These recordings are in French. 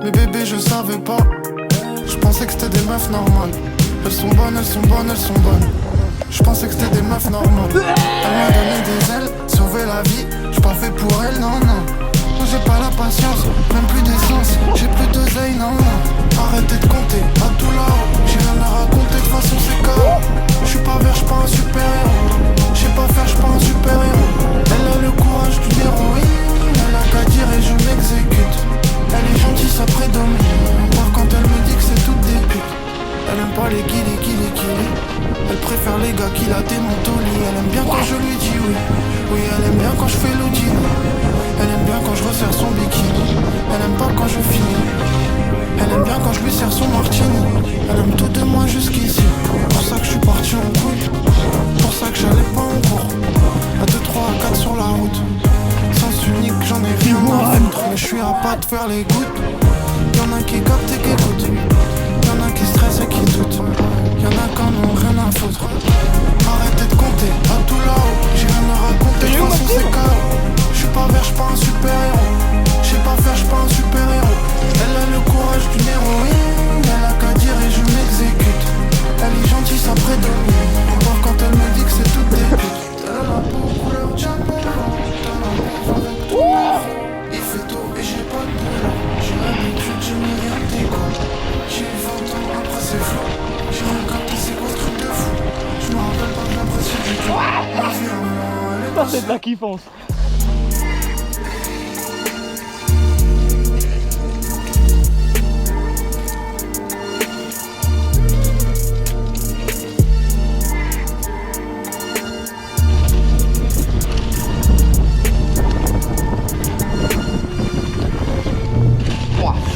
Mais bébé je savais pas. Je pensais que c'était des meufs normales. Elles sont bonnes, elles sont bonnes, elles sont bonnes. Je pensais que c'était des meufs normales. Elle m'a donné des ailes, sauvé la vie. J'suis pas fait pour elle, non, non. Moi j'ai pas la patience, même plus d'essence. J'ai plus d'oseille, non, non. Arrêtez de compter, à tout là-haut. J'ai rien à raconter, de toute façon c'est KO. J'suis pas vert, j'suis pas un super-héros. J'sais pas faire, j'suis pas un super-héros. Elle a le courage d'une héroïne. Elle a qu'à dire et je m'exécute. Elle est gentille, ça prédomine. Voir quand elle me dit que c'est toutes des putes. Elle aime pas les guillis. Elle préfère les gars qui la démontent au lit. Elle aime bien quand je lui dis oui. Oui, elle aime bien quand je fais l'Audi. Elle aime bien quand je resserre son bikini. Elle aime pas quand je finis. Elle aime bien quand je lui sers son martini. Elle aime tout de moi jusqu'ici. Pour ça que je suis parti en couille. Pour ça que j'allais pas en cours. À 2, 3, à 4 sur la route. Sens unique, j'en ai rien à foutre. Mais je suis à pas de faire les gouttes. Y'en a qui captent et qui écoutent. Y'en a qui stressent et qui doutent. Y'en a qui en ont rien à foutre. Arrêtez de compter, à tout là-haut. J'ai rien à raconter, de toute façon c'est KO. J'suis pas vert, j'suis pas un super-héros. J'sais pas faire, j'suis pas un super-héros. Elle a le courage d'une héroïne. Elle a qu'à dire et je m'exécute. Elle est gentille, ça prédomine. Encore quand elle me dit que c'est toutes des putes. Elle a la peau couleur diamant. Il fait tôt et j'ai pas de boulot. J'ai l'habitude, je n'ai rien déco. J'ai 20 ans, après c'est flou. J'ai rien capté, c'est quoi ce truc de fou. Je me rappelle pas de l'impression du tout. Ma vie à moi, elle est Ça c'est de la kiffance.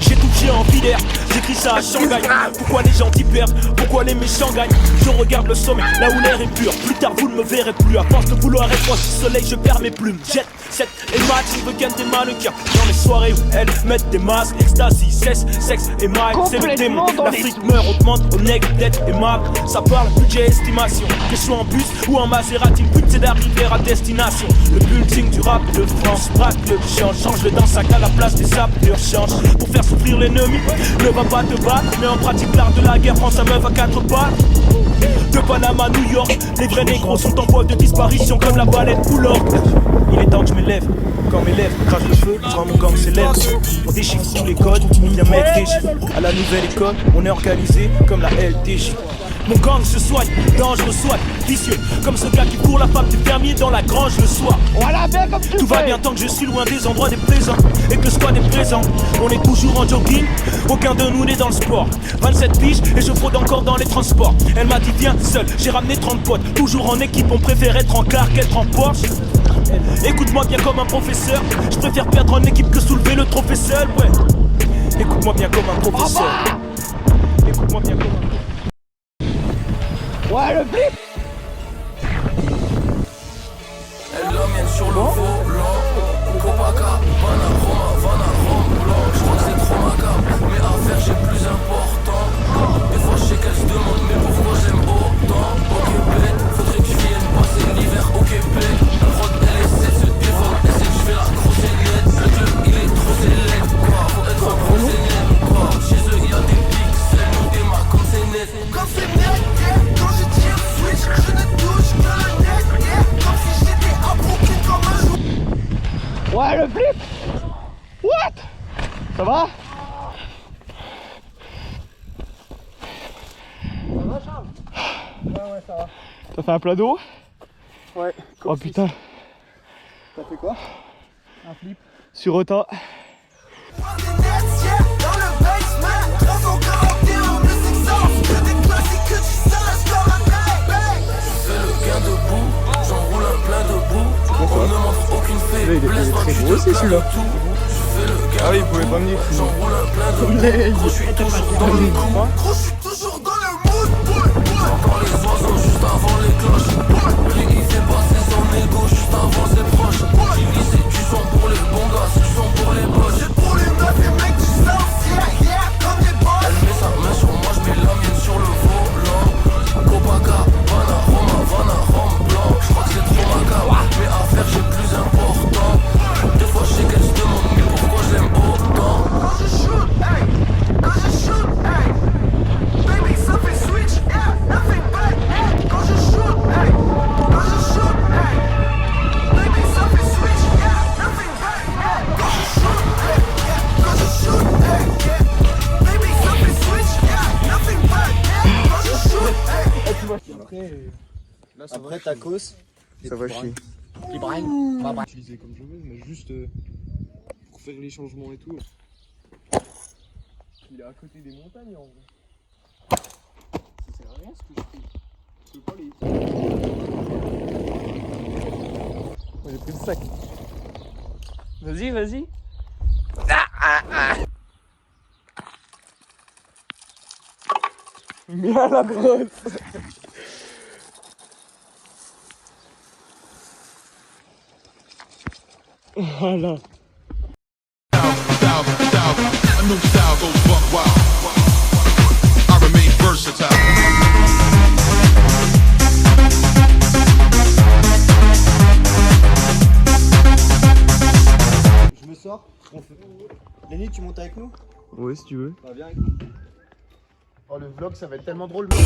J'ai tout pied en filaire, j'écris ça à Shanghai. Pourquoi les gentils perdent, pourquoi les méchants gagnent? Je regarde le sommet, là où l'air est pur. Plus tard vous ne me verrez plus, à force de vouloir être proche du soleil, je perds mes plumes. Jet, set et match, je veux ken des mannequins. Dans les soirées où elles mettent des masques, ecstasy, sexe et maille. C'est le démon, l'Afrique meurt, augmente au nègre d'être aimable. Ça parle budget, estimation. Que je sois en bus ou en Maserati, le but c'est d'arriver à destination. Le building du rap de France, braque le change-le dans sac à la place des sables d'urgence. Pour faire souffrir l'ennemi, ne va pas te battre, mais en pratique l'art de la guerre, prends sa meuf à 4 pattes. De Panama à New York, les vrais négros sont en voie de disparition comme la baleine couleur. Il est temps que je m'élève, quand mes lèvres crachent le feu, je rends mon gang s'élève. On déchiffre tous les codes, on vient mettre des chiffres. À la nouvelle école, on est organisé comme la LDJ. Mon gang se soigne, dangereux soit vicieux. Comme ce gars qui court la femme du fermier dans la grange le soir. Voilà, bien comme tu Tout va bien tant que je suis loin des endroits déplaisants et que le squad est présent. On est toujours en jogging, aucun de nous n'est dans le sport. 27 piges et je fraude encore dans les transports. Elle m'a dit viens seul, j'ai ramené 30 potes. Toujours en équipe, on préfère être en car qu'être en Porsche. Écoute-moi bien comme un professeur. Je préfère perdre en équipe que soulever le trophée seul, ouais. Écoute-moi bien comme un professeur. Écoute-moi bien comme un professeur. Ouais, le flip. Elle l'emmène sur le volant. Copacabana, Roma, Vana, Rome, blanc. Je crois que c'est trop macabre, mais à faire j'ai plus important. Des fois je sais qu'elle se demande mais pourquoi j'aime autant. Au Québec, faudrait que je vienne passer l'hiver au Québec. La prod elle essaie de se défendre, elle sait que je fais la grosse ailette. Le club il est trop célèbre, quoi. Faut être trop célèbre, quoi. Chez eux il y a des pixels, nous des marques comme c'est net. Comme c'est net, quand je tire switch, je ne touche que le net, comme si j'étais abroqué comme un jour. Ouais, le flip. What? Ça va? Ça va Charles? Ouais ça va. T'as fait un plat d'eau? Ouais. Oh putain. T'as fait quoi? Un flip. Sur Ota. On ne montre aucune faiblesse. Il est très beau aussi celui-là. Ah oui, il pouvait pas me dire. J'enroule un plein de gros, je suis toujours dans le coup. Gros, je suis toujours dans le mood. J'entends les oiseaux juste avant les cloches. Lui, il fait passer son ego juste avant ses proches. Il dit c'est du son pour les bons gars, c'est du son pour les boss. C'est pour les meufs et mecs du South, yeah, comme les boss. Elle met sa main sur moi, je mets la mienne sur le volant. Copacabana, Roma, Vana, Rome, blanc. Je crois que c'est trop macabre, mais à faire j'ai plus important. Des fois je sais qu'elle se demande mais pourquoi je l'aime autant. Quand je shoot, hey, Après tacos. Ça va chier. Utiliser comme je veux, mais juste pour faire les changements et tout. Il est à côté des montagnes en vrai. Ça sert à rien ce que je fais. Je peux pas les. Moi j'ai pris le sac. Vas-y, vas-y. Mais à la brosse. Voilà. Je me sors. Lenny, tu montes avec nous? Ouais, si tu veux. Bah viens avec nous. Oh le vlog ça va être tellement drôle. Putain,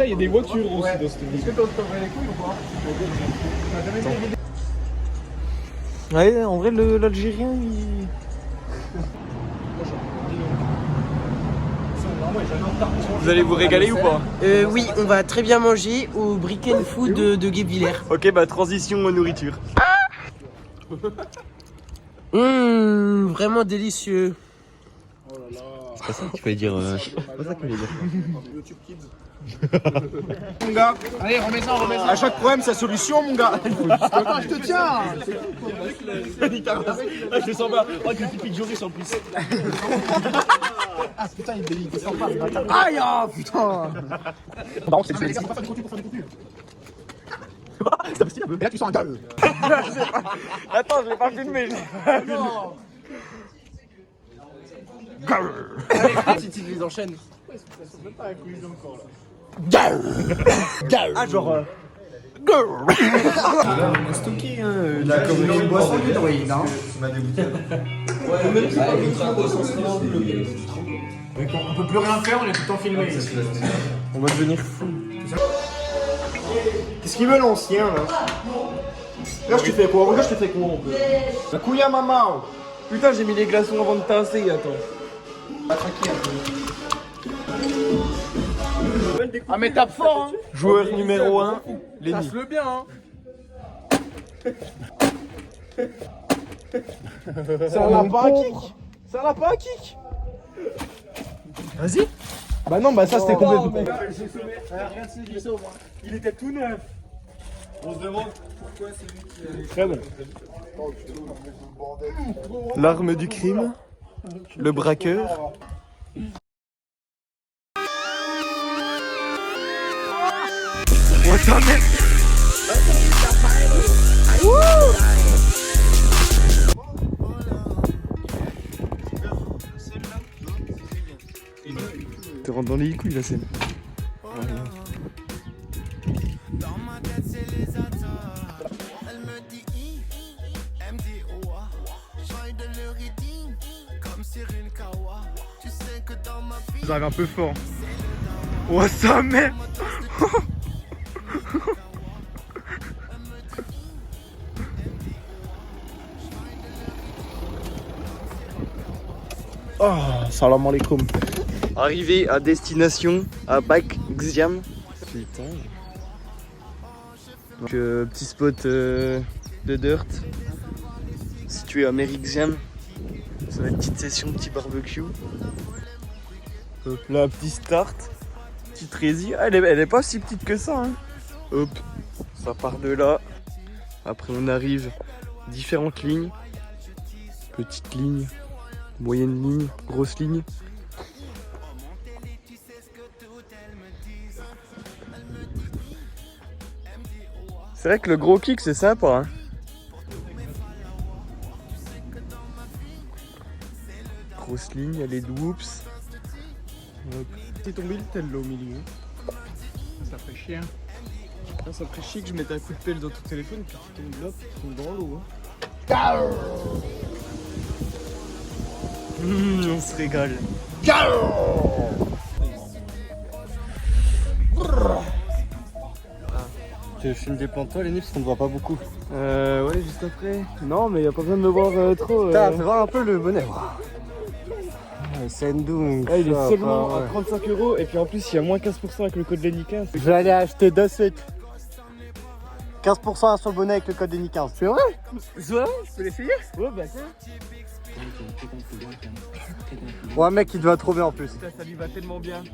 il y a des voitures aussi dans cette ville. Est-ce que t'as entendu les couilles ou pas? Ouais, en vrai, l'Algérien, il... Vous allez vous régaler ou pas? Oui, on va très bien manger au Brick and Food de Guebwiller. Ok, bah transition aux nourritures. Vraiment délicieux. C'est pas ça qu'il fallait dire. C'est pas ça qu'il fallait dire. Mon gars, allez remets-en, remets-en. À chaque problème sa solution mon gars. Attends, je te tiens. Je le sens pas. Oh, que tu piques Joris en plus. Ah putain il descend pas. Aïe ah putain. Non c'est les gars, faut pas faire des contenu pour faire des contenus. Et là tu sens un gars. Attends, je l'ai pas filmé. Non. Si tu les enchaînes. Ah, genre. Stocké la communauté de boisson du droïde hein. On peut plus rien faire, on est tout le temps filmé. On va devenir fou. Qu'est-ce qu'il veut l'ancien là? Là je te fais quoi? Regarde je te fais quoi un peu? La couilla maman. Putain, j'ai mis les glaçons avant de tasser, attends. Ah mais tape fort hein. Joueur numéro 1, Lenny. Tasse-le bien hein. Ça n'a pas un kick. Ça n'a pas un kick. Vas-y. Bah non bah ça c'était complètement. Il était tout neuf. On se demande pourquoi c'est lui qui a... Très bon. L'arme du crime. Le braqueur. Oh ta mère. Te rentre dans les couilles la scène. Voilà. Vous arrivez un peu fort. Oh sa mère. Oh, salam alaikum. Arrivé à destination à Bac Xiam. Putain. Donc petit spot de dirt situé à Mairie Xiam. Ça va être une petite session, petit barbecue. Hop là, petit start. Petite rési. Ah, elle est pas si petite que ça. Hein. Hop, ça part de là. Après on arrive différentes lignes. Petite ligne, moyenne ligne, grosse ligne. C'est vrai que le gros kick c'est sympa. Hein. Grosse ligne, il y a les whoops. T'es tombé le tel là au milieu. Ça ferait chier. Ça ferait chier que je mette un coup de pelle dans ton téléphone et puis tu tombes là, puis tu tombes dans l'eau. On se régale. te filme des plans de toi, Lenny, parce qu'on te voit pas beaucoup. Ouais, juste après. Non, mais y a pas besoin de me voir trop. Putain, fais voir un peu le bonnet. Sendung. Ouais, il est seulement à 35 € et puis en plus il y a moins 15% avec le code Lenny15. Je vais aller acheter de suite. 15% sur le bonnet avec le code Lenny15. C'est vrai? C'est vrai? Tu peux l'essayer? Ouais, bah tiens. Ouais, mec, il te va trop bien en plus. Ça lui va tellement bien.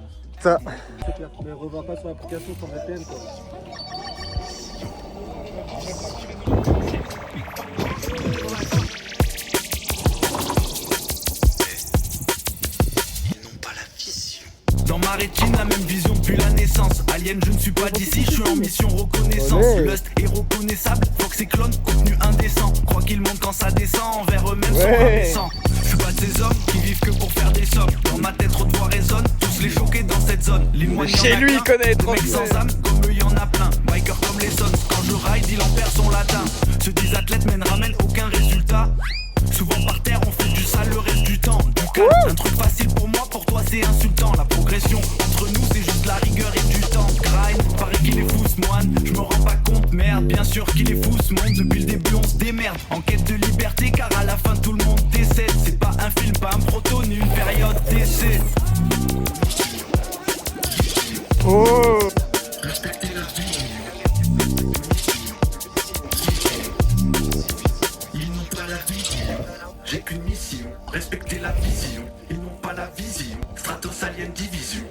Ça. C'est clair, mais reviens pas sur l'application sans VPN quoi. Dans ma rétine, la même vision depuis la naissance. Alien, je ne suis pas d'ici, je suis en mission reconnaissance. Lust est reconnaissable, Fox et clone, contenu indécent. Crois qu'ils montent quand ça descend, envers eux-mêmes sont indécents. Je suis pas de ces hommes qui vivent que pour faire des sommes. Dans ma tête, trop de voix résonnent, tous les choqués dans cette zone. Chez lui, il connaît trop. Mecs sans âme, comme eux, y en a plein. Biker comme les sons, quand je ride, il en perd son latin. Se disent athlètes, mais ne ramènent aucun résultat. Souvent par terre, on fait du sale le reste du temps. Du calme, un truc facile pour moi, pour toi c'est insultant. La progression entre nous, c'est juste la rigueur et du temps. Grind, paraît qu'il est fou ce moine. Je me rends pas compte, merde, bien sûr qu'il est fou ce monde. Depuis le début, on se démerde. En quête de liberté, car à la fin, tout le monde décède. C'est pas un film, pas un proto, ni une période d'essai. Oh! J'ai qu'une mission, respecter la vision. Ils n'ont pas la vision, Stratos Alien Division.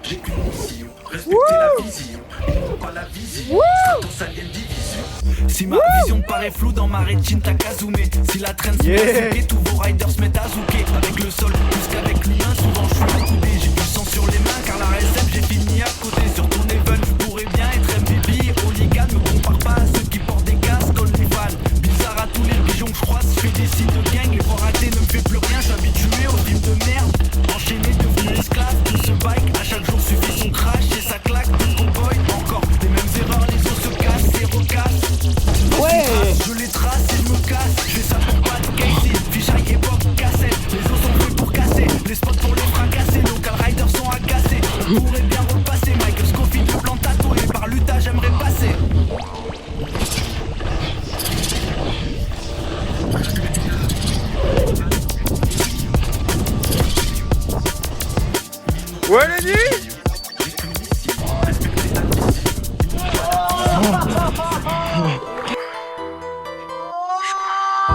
J'ai qu'une mission, respecter la vision. Ils n'ont pas la vision, Stratos Alien Division. Si ma vision paraît floue dans ma rétine, t'as qu'à zoomer. Si la traîne se met à zouker, tous vos riders se mettent à zouker. Avec le sol, plus qu'avec l'humain, souvent je suis accoudé. J'ai du sang sur les mains, car la réserve j'ai fini à côté. Sur ton event, je pourrais bien être MVP. Hooligan, me compare pas à ceux qui portent des casques, comme les fans. Bizarre à tous les pigeons que je croise, je fais des signes de gang. Les fois ratés ne me fait plus rien, je suis habitué aux films de merde. Enchaîné, devenu esclave, tout ce bike. À chaque jour suffit son crash et sa claque de cowboy. Encore des mêmes erreurs, les os se cassent et recassent. Je les trace et je me casse. Je fais ça pour pas de Casey. Fichaille, époque, cassette. Les os sont faits pour casser, les spots pour les fracasser. Local riders sont agacés. On pourrait bien repasser. Michael Scofield, le plan tatoué. Par l'Utah, j'aimerais passer. Ouais, Lenny!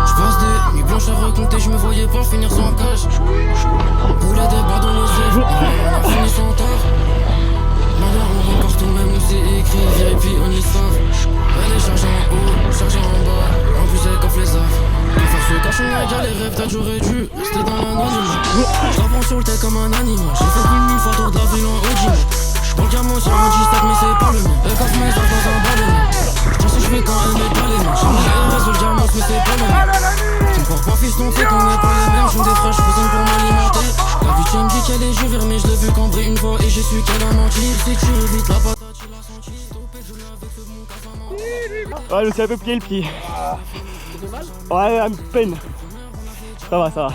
J'passe des nuits blanches à recompter, je me voyais pas finir sans cash. Voulais des barres dans nos yeux, on a fini sans tard. Maintenant on rentre partout, même où c'est écrit, VIP on y savent. Elle est chargée en haut, chargée en bas, en plus elle coffre les affres. Pour faire ce cache, on a égal les rêves, peut-être j'aurais dû rester dans l'anonymat. J'apprends sur le tête comme un animal, j'ai fait 1000 fois tour de la ville en Audi. Donc y'a moi sur un G-Stack mais c'est pas le mien. Elle coffre mes affaires dans un ballon. J'en sais j'fais quand elle met pas les mains. J'ai mis les réseaux de diamants mais c'est pas le mien. Tu me crois pas fiston, c'est qu'on est pas les mêmes. J'suis des frères, j'faisais pour m'alimenter. La vie tu me dis qu'elle est juvère mais je l'ai vu cambrer une fois et j'ai su qu'elle a menti. Si tu évites la patate tu l'as senti. Topé je l'ai avec ce bon casse. Ouais, je me suis un peu plié le pied. Ouais, à peine. Ça va, ça va.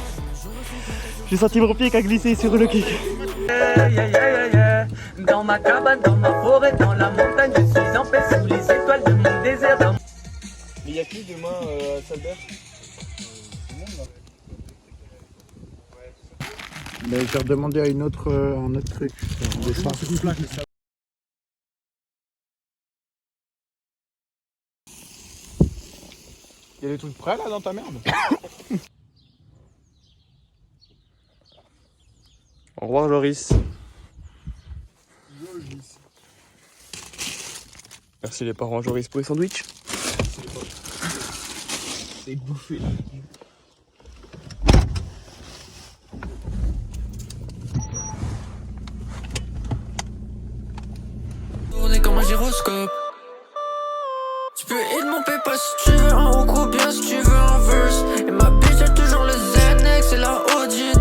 J'ai senti mon pied qui a glissé sur le kick. Dans ma cabane, dans ma forêt, dans la montagne, je suis en paix sous les étoiles de mon désert. Mais y'a qui demain à Salbert? Mais j'ai redemandé à un autre truc. Y'a des trucs prêts là dans ta merde? Au revoir Joris. Merci les parents Joris pour les sandwichs. C'est bouffé. Tourner comme un gyroscope. Tu peux hit mon PayPal si tu veux un haut bien si tu veux un verse. Et ma bitch a toujours le ZX et la OG.